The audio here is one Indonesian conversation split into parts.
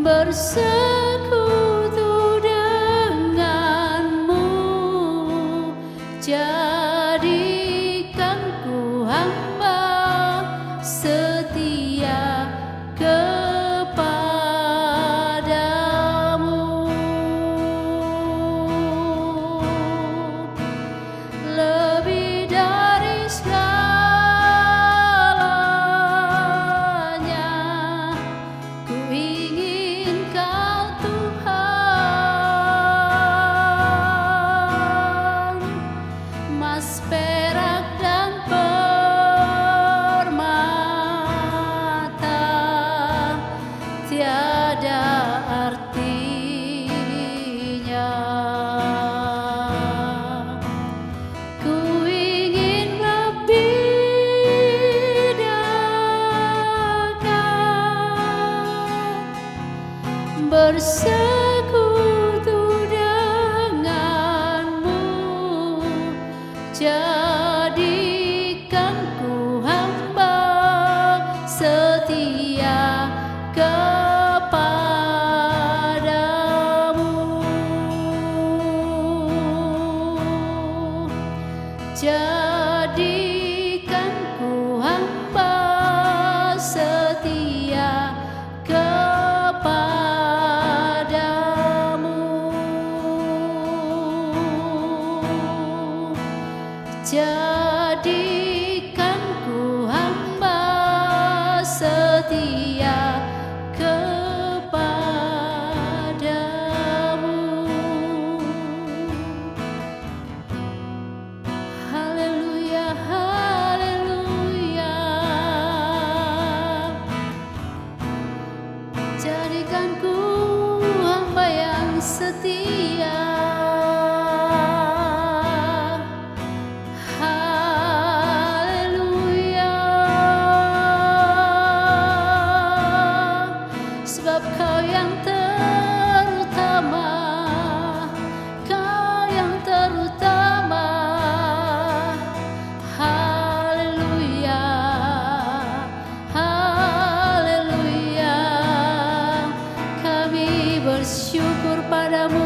bersekutu denganmu, jadikan ku hamba setia kepadamu. Lebih dari segalanya, ku ingin Kau Tuhan, emas, perak, dan permata tiada artinya. Ku ingin lebih dekat, bersekutu denganmu, jadikan ku hamba setia kepadamu. Jadikan ku hamba setia kepadamu. Jadikan ku hamba setia kepadamu. Haleluya, haleluya. Jadikan ku hamba yang setia. Haleluya. Sebab Kau yang terutama, Kau yang terutama. Haleluya, haleluya. Kami bersyukur padamu.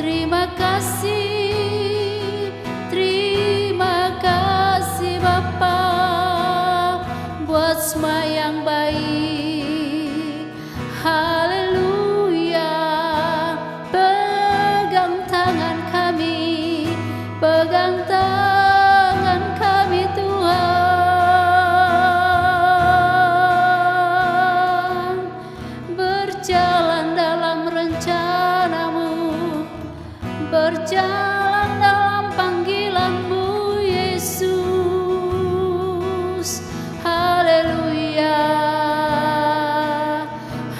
Terima kasih Bapa, buat semua yang baik. Haleluya. Pegang tangan kami, pegang tangan kami Tuhan, berjalan dalam rencanamu, berjalan dalam panggilanmu Yesus. Haleluya,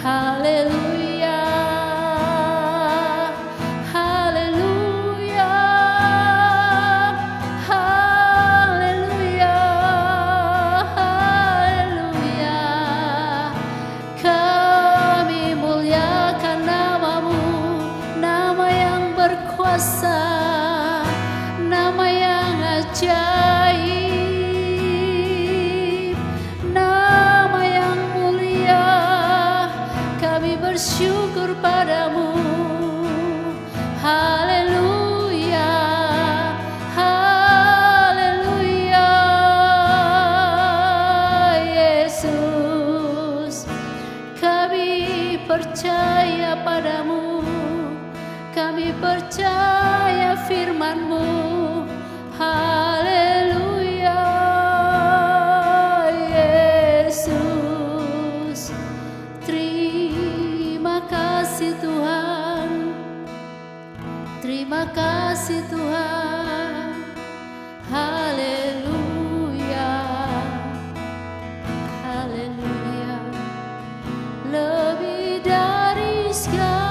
haleluya, haleluya, haleluya, haleluya. Kami muliakan namamu, nama yang berkuasa, nama yang ajaib, nama yang mulia. Kami bersyukur padamu. Haleluya, haleluya. Yesus, kami percaya padamu, kami percaya firman-Mu. Haleluya, Yesus. Terima kasih Tuhan, terima kasih Tuhan. Haleluya, haleluya. Lebih dari segalanya,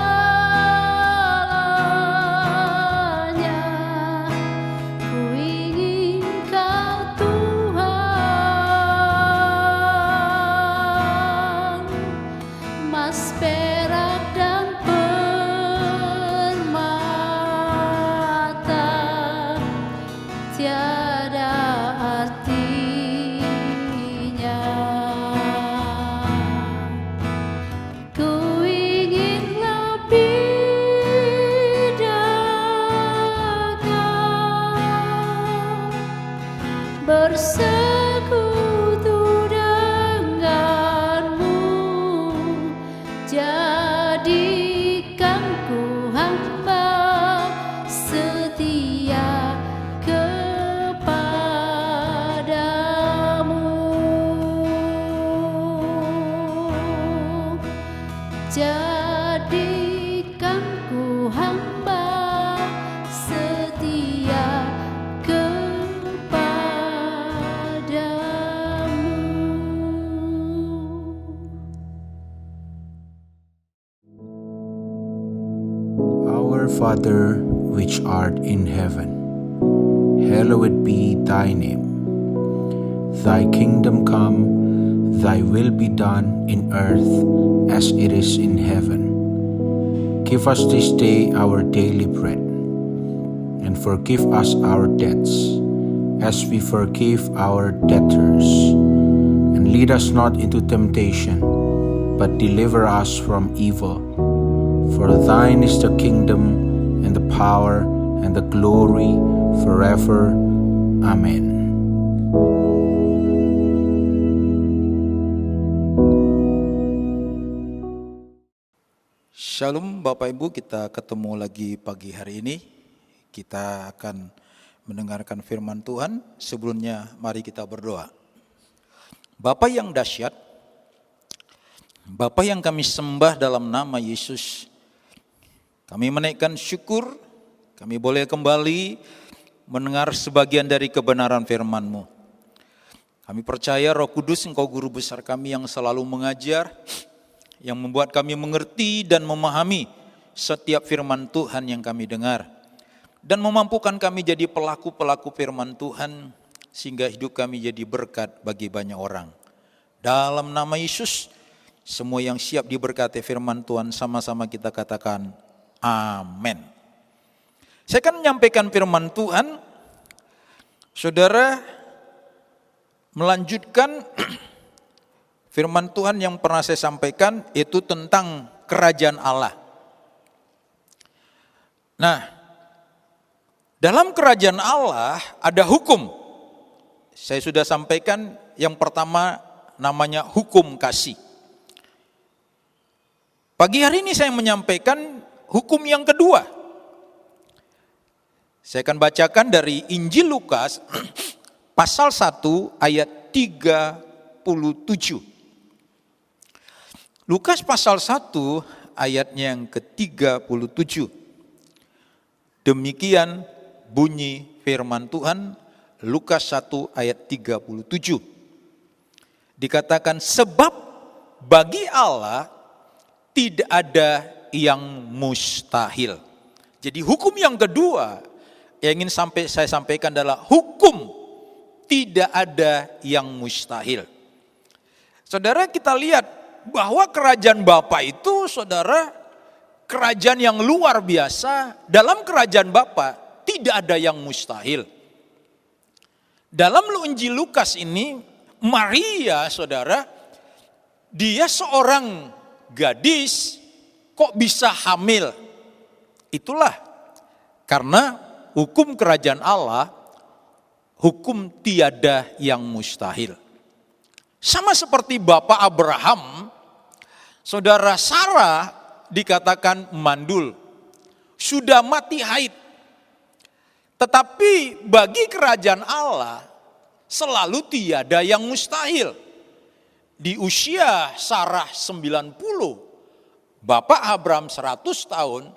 ku ingin Kau Tuhan, emas, perak, dan permata tiada artinya. Jadikan ku hamba setia kepadamu. Jadikan ku hamba setia kepadamu. Our Father, which art in heaven, hallowed be thy name. Thy kingdom come, thy will be done in earth as it is in heaven. Give us this day our daily bread, and forgive us our debts, as we forgive our debtors. And lead us not into temptation, but deliver us from evil. For thine is the kingdom, and the power, and the glory, forever. Amen. Shalom Bapak Ibu, kita ketemu lagi pagi hari ini. Kita akan mendengarkan firman Tuhan. Sebelumnya mari kita berdoa. Bapa yang dahsyat, Bapa yang kami sembah dalam nama Yesus, kami menaikkan syukur, kami boleh kembali mendengar sebagian dari kebenaran firman-Mu. Kami percaya Roh Kudus Engkau guru besar kami yang selalu mengajar, yang membuat kami mengerti dan memahami setiap firman Tuhan yang kami dengar, dan memampukan kami jadi pelaku-pelaku firman Tuhan, sehingga hidup kami jadi berkat bagi banyak orang. Dalam nama Yesus, semua yang siap diberkati firman Tuhan sama-sama kita katakan amin. Saya akan menyampaikan firman Tuhan. Saudara, melanjutkan firman Tuhan yang pernah saya sampaikan, itu tentang kerajaan Allah. Nah, dalam kerajaan Allah ada hukum. Saya sudah sampaikan yang pertama namanya hukum kasih. Pagi hari ini saya menyampaikan hukum yang kedua. Saya akan bacakan dari Injil Lukas pasal 1 ayat 37. Lukas pasal 1 ayatnya yang ke-37. Demikian bunyi firman Tuhan, Lukas 1 ayat 37. Dikatakan, sebab bagi Allah tidak ada yang mustahil. Jadi hukum yang kedua yang ingin saya sampaikan adalah hukum tidak ada yang mustahil. Saudara, kita lihat bahwa kerajaan Bapa itu, saudara, kerajaan yang luar biasa. Dalam kerajaan Bapa tidak ada yang mustahil. Dalam Injil Lukas ini, Maria, saudara, dia seorang gadis kok bisa hamil. Itulah karena hukum kerajaan Allah, hukum tiada yang mustahil. Sama seperti Bapak Abraham, saudara Sarah dikatakan mandul, sudah mati haid. Tetapi bagi kerajaan Allah selalu tiada yang mustahil. Di usia Sarah 90, Bapak Abraham 100 tahun,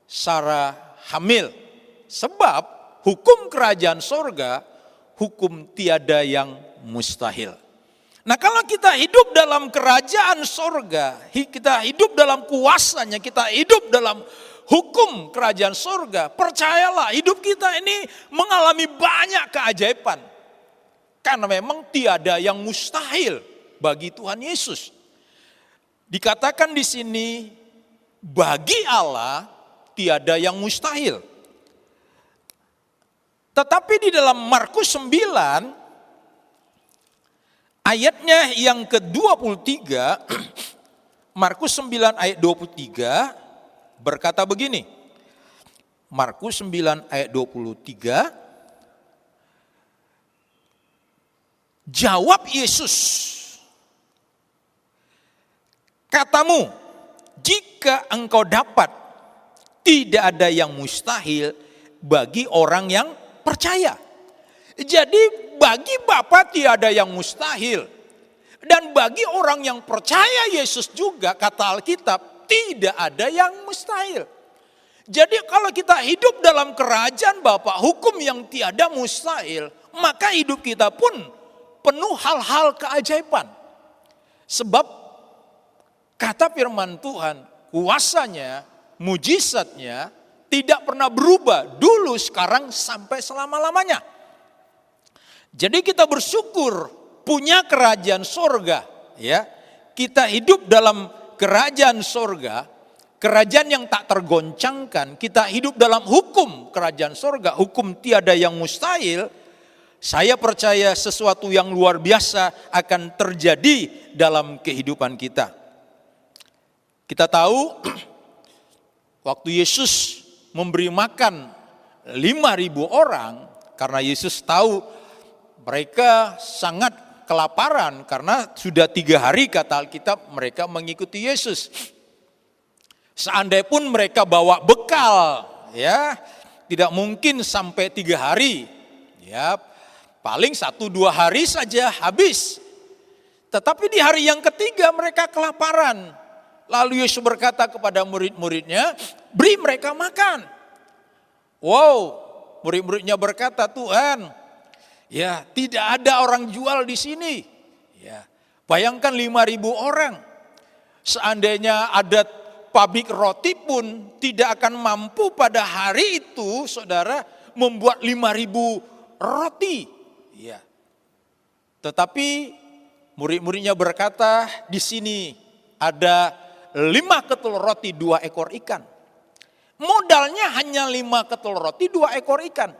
Sarah hamil. Sebab hukum kerajaan sorga, hukum tiada yang mustahil. Nah, kalau kita hidup dalam kerajaan sorga, kita hidup dalam kuasanya, kita hidup dalam hukum kerajaan sorga, percayalah hidup kita ini mengalami banyak keajaiban. Karena memang tiada yang mustahil bagi Tuhan Yesus. Dikatakan di sini, bagi Allah tiada yang mustahil. Tetapi di dalam Markus 9, ayatnya yang ke-23, Markus 9 ayat 23 berkata begini. Markus 9 ayat 23, jawab Yesus, katamu jika engkau dapat, tidak ada yang mustahil bagi orang yang percaya. Jadi bagi Bapa tiada yang mustahil. Dan bagi orang yang percaya Yesus juga, kata Alkitab, tidak ada yang mustahil. Jadi kalau kita hidup dalam kerajaan Bapa, hukum yang tiada mustahil, maka hidup kita pun penuh hal-hal keajaiban. Sebab kata firman Tuhan, kuasanya, mujizatnya tidak pernah berubah dulu, sekarang, sampai selama-lamanya. Jadi kita bersyukur punya kerajaan sorga, ya. Kita hidup dalam kerajaan sorga, kerajaan yang tak tergoncangkan. Kita hidup dalam hukum kerajaan sorga, hukum tiada yang mustahil. Saya percaya sesuatu yang luar biasa akan terjadi dalam kehidupan kita. Kita tahu waktu Yesus memberi makan 5.000 orang, karena Yesus tahu mereka sangat kelaparan karena sudah 3 hari, kata Alkitab, mereka mengikuti Yesus. Seandainya pun mereka bawa bekal, ya tidak mungkin sampai 3 hari, ya paling 1-2 hari saja habis. Tetapi di hari yang ketiga mereka kelaparan. Lalu Yesus berkata kepada murid-muridnya, beri mereka makan. Wow, murid-muridnya berkata, Tuhan, ya tidak ada orang jual di sini. Ya, bayangkan 5.000 orang. Seandainya ada pabrik roti pun tidak akan mampu pada hari itu, saudara, membuat 5.000 roti. Ya. Tetapi murid-muridnya berkata, di sini ada 5 ketul roti, 2 ekor ikan. Modalnya hanya 5 ketul roti, 2 ekor ikan.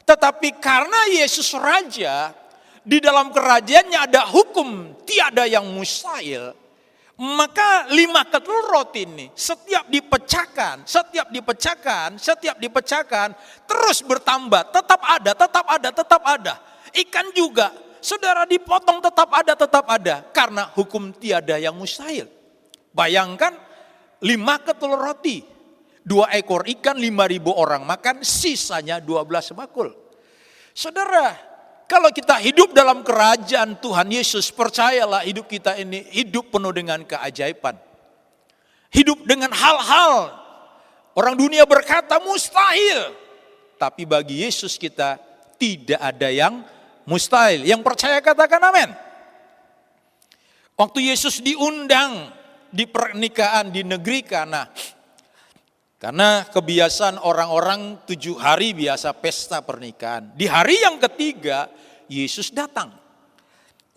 Tetapi karena Yesus Raja, di dalam kerajaannya ada hukum tiada yang mustahil. Maka 5 ketul roti ini setiap dipecahkan, terus bertambah, tetap ada. Ikan juga, saudara, dipotong tetap ada. Karena hukum tiada yang mustahil. Bayangkan 5 ketul roti, 2 ekor ikan, 5.000 orang makan, sisanya 12 bakul. Saudara, kalau kita hidup dalam kerajaan Tuhan Yesus, percayalah hidup kita ini hidup penuh dengan keajaiban. Hidup dengan hal-hal orang dunia berkata mustahil. Tapi bagi Yesus kita tidak ada yang mustahil. Yang percaya katakan amin. Waktu Yesus diundang di pernikahan di negeri Kana. Karena kebiasaan orang-orang 7 hari biasa pesta pernikahan. Di hari yang ketiga Yesus datang.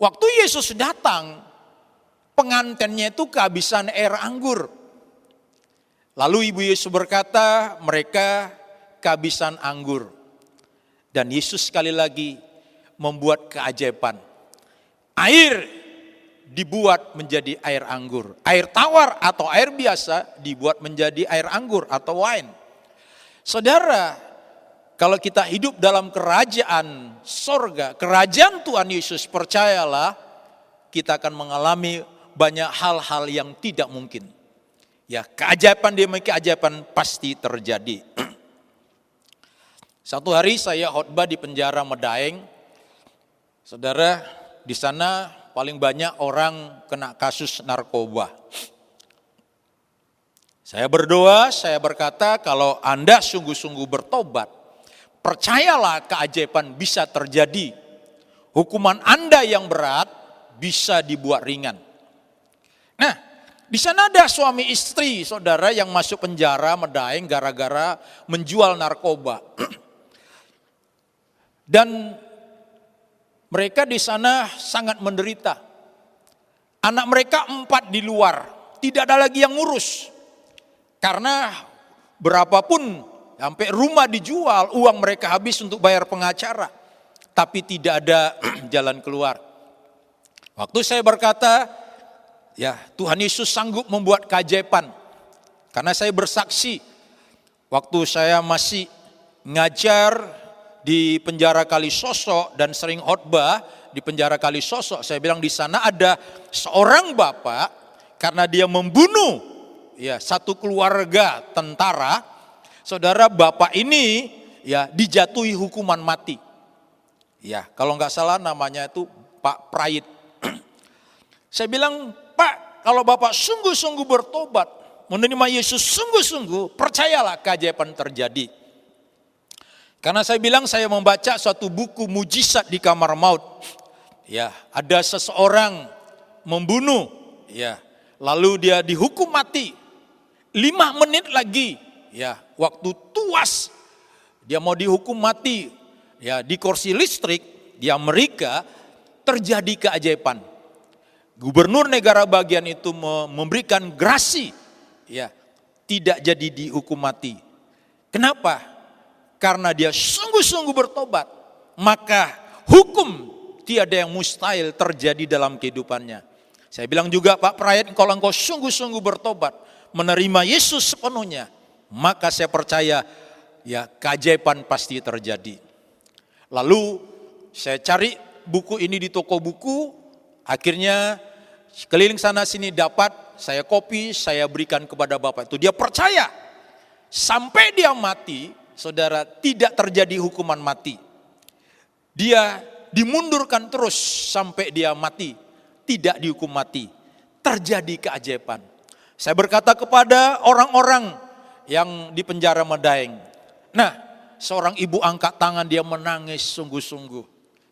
Waktu Yesus datang, pengantinnya itu kehabisan air anggur. Lalu ibu Yesus berkata, mereka kehabisan anggur. Dan Yesus sekali lagi membuat keajaiban. Air dibuat menjadi air anggur. Air tawar atau air biasa dibuat menjadi air anggur atau wine. Saudara, kalau kita hidup dalam kerajaan sorga, kerajaan Tuhan Yesus, percayalah kita akan mengalami banyak hal-hal yang tidak mungkin. Ya, keajaiban demi keajaiban pasti terjadi. Satu hari saya khotbah di penjara Medaeng. Saudara, di sana paling banyak orang kena kasus narkoba. Saya berdoa, saya berkata, kalau Anda sungguh-sungguh bertobat, percayalah keajaiban bisa terjadi. Hukuman Anda yang berat bisa dibuat ringan. Nah, di sana ada suami istri, saudara, yang masuk penjara Medaeng gara-gara menjual narkoba. Dan mereka di sana sangat menderita. Anak mereka 4 di luar, tidak ada lagi yang ngurus. Karena berapapun, sampai rumah dijual, uang mereka habis untuk bayar pengacara. Tapi tidak ada jalan keluar. Waktu saya berkata, ya Tuhan Yesus sanggup membuat keajaiban. Karena saya bersaksi, waktu saya masih ngajar di penjara Kalisosok dan sering khotbah di penjara Kalisosok, saya bilang di sana ada seorang bapak karena dia membunuh ya satu keluarga tentara, saudara, bapak ini ya dijatuhi hukuman mati. Ya, kalau nggak salah namanya itu Pak Prayit. Saya bilang, Pak, kalau bapak sungguh-sungguh bertobat, menerima Yesus sungguh-sungguh, percayalah keajaiban terjadi. Karena saya bilang saya membaca suatu buku mujizat di kamar maut. Ya, ada seseorang membunuh, ya, lalu dia dihukum mati. 5 menit lagi, ya, waktu tuas dia mau dihukum mati, ya, di kursi listrik di Amerika terjadi keajaiban. Gubernur negara bagian itu memberikan grasi, ya, tidak jadi dihukum mati. Kenapa? Karena dia sungguh-sungguh bertobat, maka hukum tiada yang mustahil terjadi dalam kehidupannya. Saya bilang juga, Pak Prayit, kalau engkau sungguh-sungguh bertobat, menerima Yesus sepenuhnya, maka saya percaya ya keajaiban pasti terjadi. Lalu saya cari buku ini di toko buku, akhirnya keliling sana sini dapat, saya copy, saya berikan kepada Bapak itu. Dia percaya sampai dia mati, saudara, tidak terjadi hukuman mati. Dia dimundurkan terus sampai dia mati, tidak dihukum mati. Terjadi keajaiban. Saya berkata kepada orang-orang yang di penjara Medaeng, nah, seorang ibu angkat tangan, dia menangis sungguh-sungguh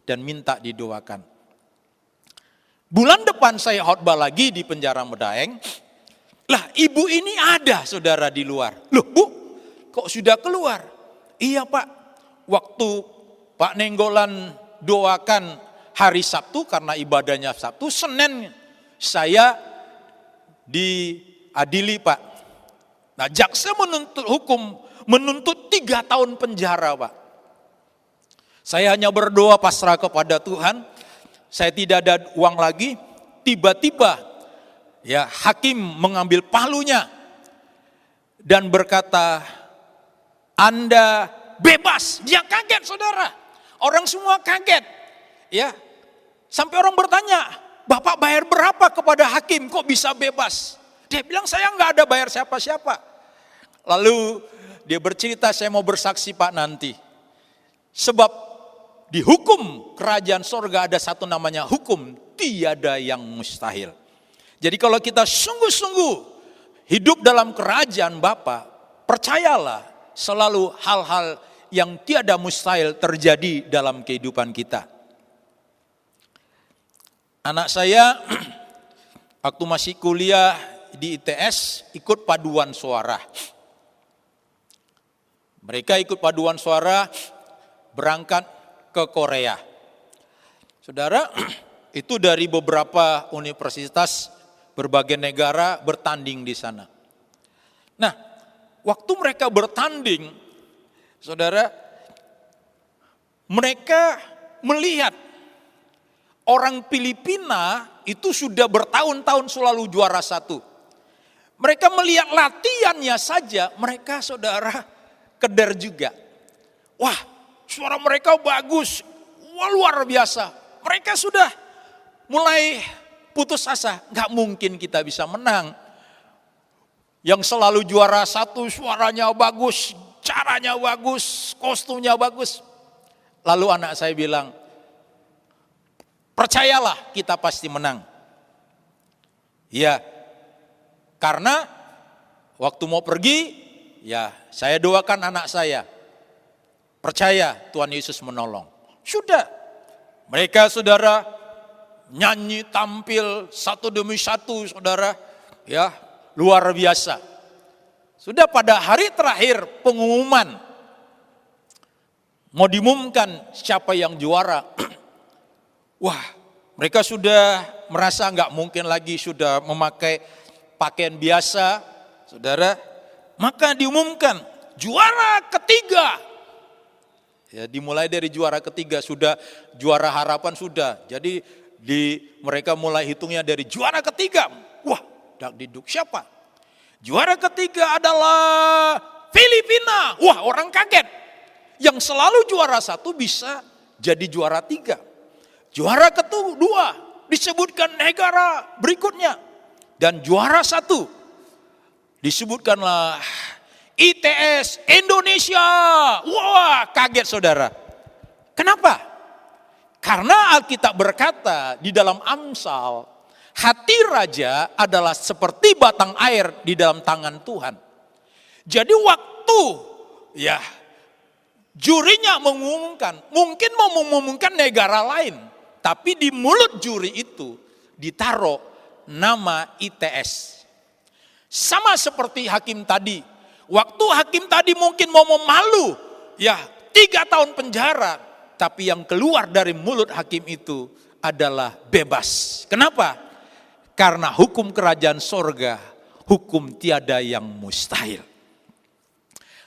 dan minta didoakan. Bulan depan saya khotbah lagi di penjara Medaeng. Lah, ibu ini ada, saudara, di luar. Loh, Bu, kok sudah keluar? Iya, Pak. Waktu Pak Nenggolan doakan hari Sabtu, karena ibadahnya Sabtu, Senin saya diadili, Pak. Nah, jaksa menuntut 3 tahun penjara, Pak. Saya hanya berdoa pasrah kepada Tuhan. Saya tidak ada uang lagi. Tiba-tiba ya hakim mengambil palunya dan berkata, Anda bebas. Dia kaget, saudara. Orang semua kaget. Ya, sampai orang bertanya, Bapak bayar berapa kepada hakim kok bisa bebas? Dia bilang, saya nggak ada bayar siapa-siapa. Lalu dia bercerita, saya mau bersaksi, Pak, nanti. Sebab di hukum kerajaan sorga ada satu namanya hukum tiada yang mustahil. Jadi kalau kita sungguh-sungguh hidup dalam kerajaan Bapa, percayalah selalu hal-hal yang tiada mustahil terjadi dalam kehidupan kita. Anak saya waktu masih kuliah di ITS ikut paduan suara. Mereka ikut paduan suara berangkat ke Korea. Saudara, itu dari beberapa universitas berbagai negara bertanding di sana. Nah, waktu mereka bertanding, saudara, mereka melihat orang Filipina itu sudah bertahun-tahun selalu juara 1. Mereka melihat latihannya saja, mereka, saudara, keder juga. Wah, suara mereka bagus, wah, luar biasa. Mereka sudah mulai putus asa, gak mungkin kita bisa menang. Yang selalu juara 1 suaranya bagus, caranya bagus, kostumnya bagus. Lalu anak saya bilang, percayalah kita pasti menang. Ya, karena waktu mau pergi, ya saya doakan anak saya. Percaya Tuhan Yesus menolong. Sudah. Mereka, saudara, nyanyi, tampil satu demi satu, saudara. Ya, luar biasa. Sudah pada hari terakhir pengumuman. Mau diumumkan siapa yang juara. Wah, mereka sudah merasa nggak mungkin lagi sudah memakai pakaian biasa, saudara. Maka diumumkan juara ketiga. Ya, dimulai dari juara ketiga, sudah juara harapan sudah. Jadi mereka mulai hitungnya dari juara ketiga. Wah, dak diduk siapa? Juara ketiga adalah Filipina. Wah, orang kaget. Yang selalu juara 1 bisa jadi juara 3. Juara kedua disebutkan negara berikutnya. Dan juara 1 Disebutkanlah ITS Indonesia. Wah, kaget saudara. Kenapa? Karena Alkitab berkata di dalam Amsal, hati raja adalah seperti batang air di dalam tangan Tuhan. Jadi waktu jurinya mengumumkan, mungkin mau mengumumkan negara lain, tapi di mulut juri itu ditaruh nama ITS. Sama seperti hakim tadi. Waktu hakim tadi mungkin mau memalu, 3 tahun penjara. Tapi yang keluar dari mulut hakim itu adalah bebas. Kenapa? Karena hukum kerajaan sorga, hukum tiada yang mustahil.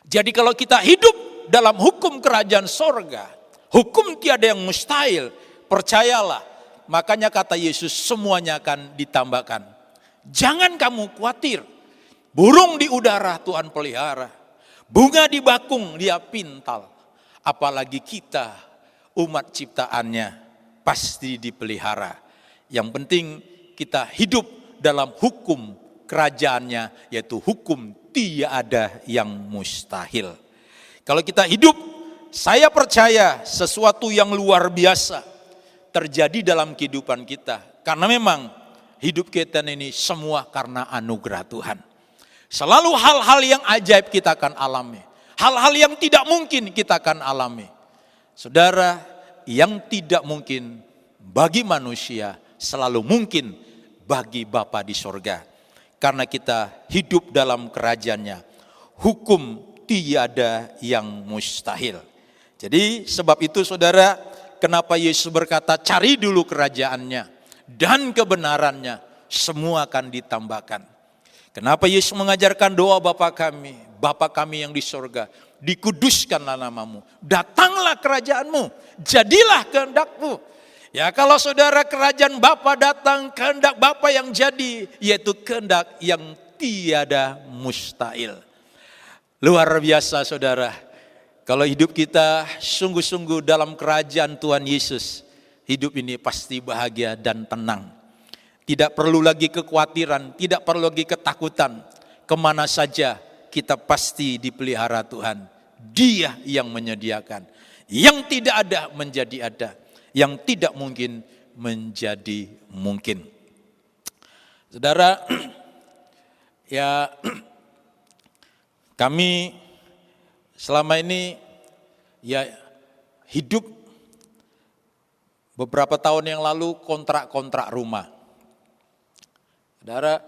Jadi kalau kita hidup dalam hukum kerajaan sorga, hukum tiada yang mustahil, percayalah. Makanya kata Yesus, semuanya akan ditambahkan. Jangan kamu khawatir. Burung di udara Tuhan pelihara. Bunga di bakung dia pintal. Apalagi kita, umat ciptaannya, pasti dipelihara. Yang penting kita hidup dalam hukum kerajaannya, yaitu hukum tiada yang mustahil. Kalau kita hidup, saya percaya sesuatu yang luar biasa terjadi dalam kehidupan kita. Karena memang hidup kita ini semua karena anugerah Tuhan. Selalu hal-hal yang ajaib kita akan alami. Hal-hal yang tidak mungkin kita akan alami. Saudara, yang tidak mungkin bagi manusia selalu mungkin bagi Bapa di sorga. Karena kita hidup dalam kerajaannya. Hukum tiada yang mustahil. Jadi sebab itu saudara, kenapa Yesus berkata cari dulu kerajaannya dan kebenarannya, semua akan ditambahkan. Kenapa Yesus mengajarkan doa Bapa kami yang di sorga, dikuduskanlah namamu, datanglah kerajaanmu, jadilah kehendakmu. Ya, kalau saudara kerajaan Bapa datang, kehendak Bapa yang jadi, yaitu kehendak yang tiada mustahil. Luar biasa saudara, kalau hidup kita sungguh-sungguh dalam kerajaan Tuhan Yesus, hidup ini pasti bahagia dan tenang. Tidak perlu lagi kekhawatiran, tidak perlu lagi ketakutan. Kemana saja kita pasti dipelihara Tuhan. Dia yang menyediakan. Yang tidak ada menjadi ada. Yang tidak mungkin menjadi mungkin. Saudara, kami selama ini hidup beberapa tahun yang lalu kontrak-kontrak rumah. Saudara,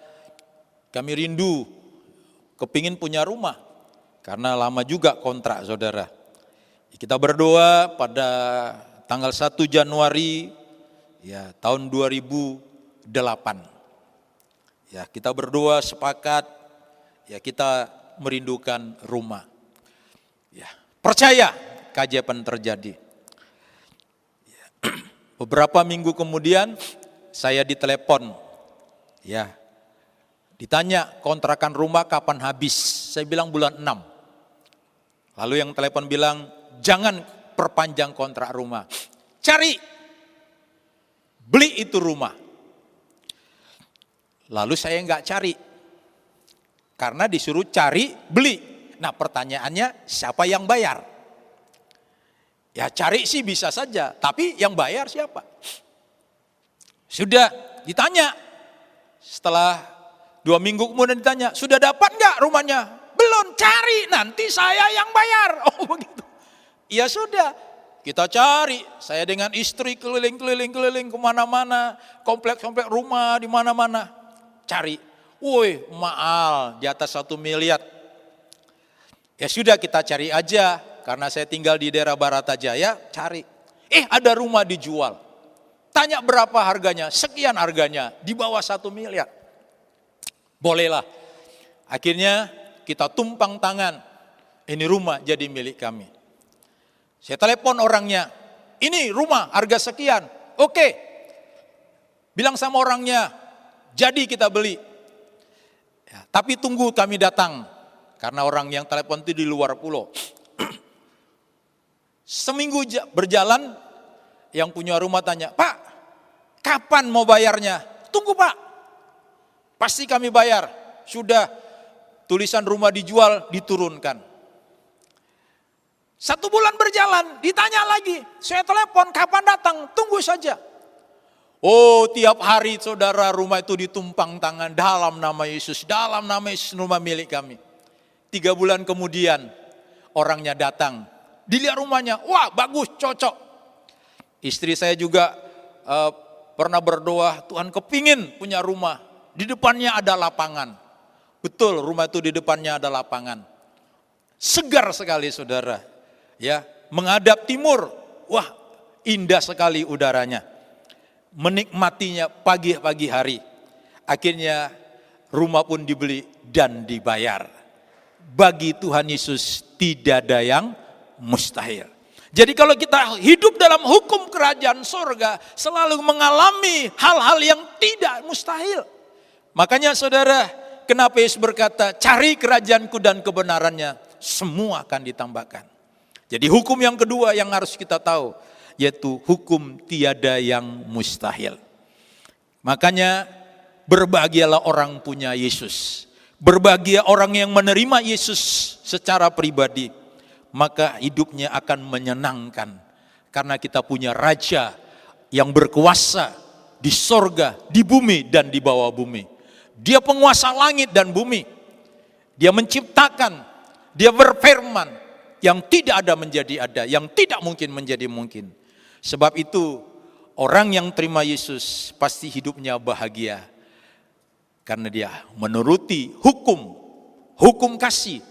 kami rindu, kepingin punya rumah. Karena lama juga kontrak saudara. Kita berdoa pada tanggal 1 Januari tahun 2008. Kita berdoa sepakat, kita merindukan rumah. Percaya keajaiban terjadi. Beberapa minggu kemudian saya ditelepon. Ditanya kontrakan rumah kapan habis. Saya bilang bulan 6. Lalu yang telepon bilang, jangan perpanjang kontrak rumah. Beli itu rumah. Lalu saya enggak cari. Karena disuruh cari, beli. Nah pertanyaannya, siapa yang bayar? Cari sih bisa saja, tapi yang bayar siapa? Sudah ditanya. Setelah 2 minggu kemudian ditanya, sudah dapat enggak rumahnya? Belum, cari, nanti saya yang bayar. Oh begitu. Ya sudah, kita cari. Saya dengan istri keliling kemana-mana. Komplek-komplek rumah di mana-mana. Cari. Woi, mahal, di atas 1 miliar. Ya sudah kita cari aja. Karena saya tinggal di daerah Baratajaya, cari. Ada rumah dijual. Tanya berapa harganya, sekian harganya, di bawah 1 miliar. Bolehlah. Akhirnya kita tumpang tangan, ini rumah jadi milik kami. Saya telepon orangnya, ini rumah harga sekian, oke. Bilang sama orangnya, jadi kita beli. Tapi tunggu kami datang, karena orang yang telepon itu di luar pulau. Seminggu berjalan, yang punya rumah tanya, Pak, kapan mau bayarnya? Tunggu Pak, pasti kami bayar. Sudah tulisan rumah dijual diturunkan. 1 bulan berjalan, ditanya lagi, saya telepon kapan datang, tunggu saja. Oh, tiap hari saudara rumah itu ditumpang tangan dalam nama Yesus, dalam nama Yesus, rumah milik kami. 3 bulan kemudian orangnya datang, dilihat rumahnya, wah bagus, cocok. Istri saya juga pernah berdoa, Tuhan kepingin punya rumah, di depannya ada lapangan. Betul, rumah itu di depannya ada lapangan. Segar sekali saudara, ya, menghadap timur, wah indah sekali udaranya. Menikmatinya pagi hari. Akhirnya rumah pun dibeli dan dibayar. Bagi Tuhan Yesus tidak ada yang mustahil. Jadi kalau kita hidup dalam hukum kerajaan surga, selalu mengalami hal-hal yang tidak mustahil. Makanya saudara, kenapa Yesus berkata, cari kerajaanku dan kebenarannya, semua akan ditambahkan. Jadi hukum yang kedua yang harus kita tahu, yaitu hukum tiada yang mustahil. Makanya berbahagialah orang punya Yesus. Berbahagia orang yang menerima Yesus secara pribadi. Maka hidupnya akan menyenangkan. Karena kita punya Raja yang berkuasa di sorga, di bumi dan di bawah bumi. Dia penguasa langit dan bumi. Dia menciptakan, dia berfirman, yang tidak ada menjadi ada, yang tidak mungkin menjadi mungkin. Sebab itu orang yang terima Yesus pasti hidupnya bahagia. Karena dia menuruti hukum kasih.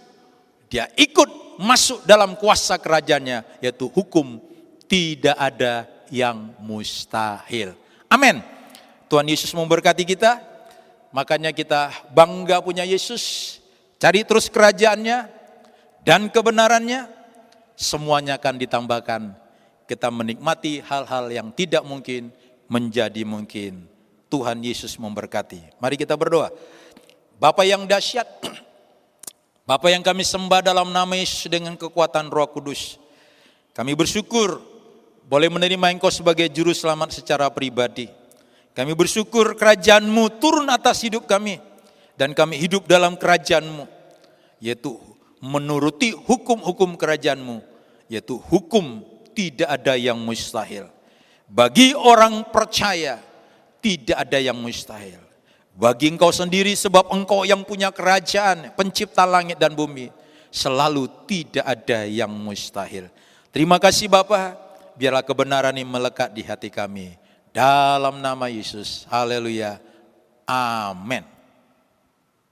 Dia ikut masuk dalam kuasa kerajaannya, yaitu hukum tidak ada yang mustahil. Amin. Tuhan Yesus memberkati kita, makanya kita bangga punya Yesus. Cari terus kerajaannya dan kebenarannya, semuanya akan ditambahkan. Kita menikmati hal-hal yang tidak mungkin menjadi mungkin. Tuhan Yesus memberkati. Mari kita berdoa. Bapa yang dahsyat, Bapa yang kami sembah dalam nama Yesus dengan kekuatan Roh Kudus. Kami bersyukur boleh menerima Engkau sebagai juru selamat secara pribadi. Kami bersyukur kerajaan-Mu turun atas hidup kami. Dan kami hidup dalam kerajaan-Mu. Yaitu menuruti hukum-hukum kerajaan-Mu. Yaitu hukum tidak ada yang mustahil. Bagi orang percaya, tidak ada yang mustahil. Bagi engkau sendiri, sebab engkau yang punya kerajaan, pencipta langit dan bumi, selalu tidak ada yang mustahil. Terima kasih Bapa, biarlah kebenaran ini melekat di hati kami. Dalam nama Yesus, haleluya, amin.